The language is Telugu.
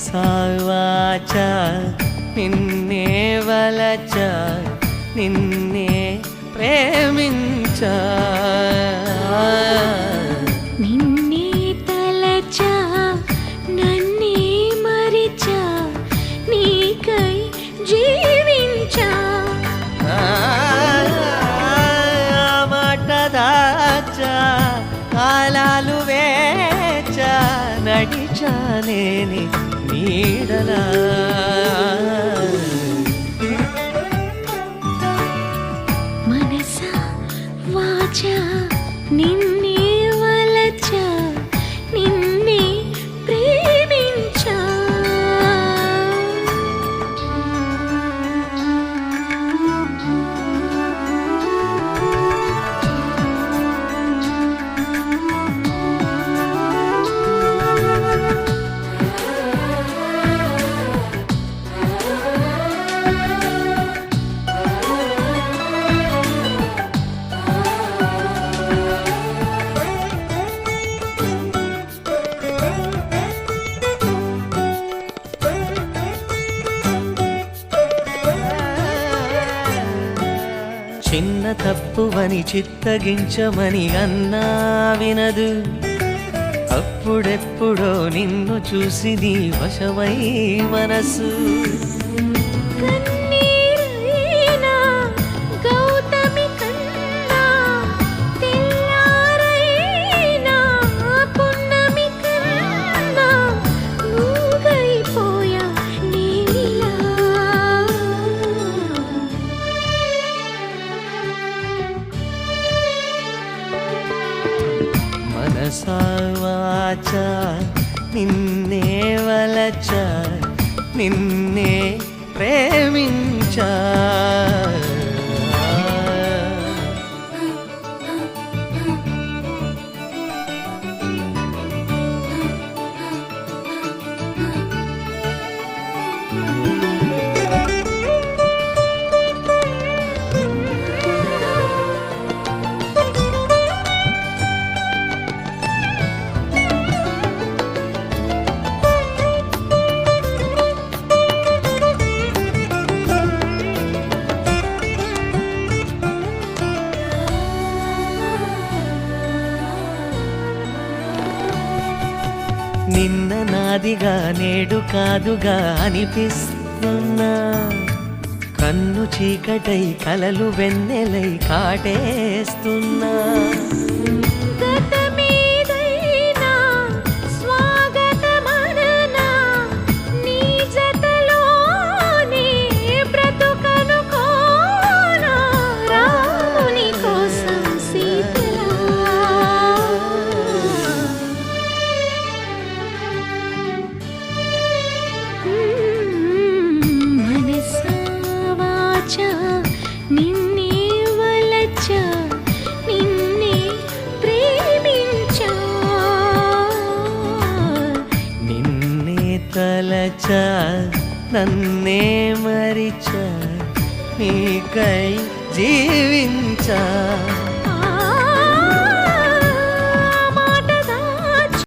మనసావాచ నిన్నే వలచ నిన్నే ప్రేమించ నిన్నే తలచ నన్నే మరిచ నీకై జీవించ మాట దాచ కాలాలు వేచ నడిచానేని నీడలా మనసా వాచ నిన్నే వలచ నిన్నే ప్రేమించ చిన్న తప్పువని చిత్తగించమని అన్నా వినదు అప్పుడెప్పుడో నిన్ను చూసి నీ వశమై మనసు కన్నీరైనా గౌతమి కన్నా తెల్లారైనా పున్నమి కన్నా నువ్వైపోయా నీలా మనసావాచ నిన్నే వలచ నిన్నే ప్రేమించ నిన్న నాదిగా నేడు కాదుగా అనిపిస్తున్నా కన్ను చీకటై కలలు వెన్నెలై కాటేస్తున్నా గతమేదైనా స్వాగతమననా నీ జతలోనే బ్రతుకనుకోనా రాముని కోసం సీతలా మనసా వాచ నిన్నే వలచ నిన్నే ప్రేమించ నిన్నే తలచ నన్నే మరిచ నీకై జీవించ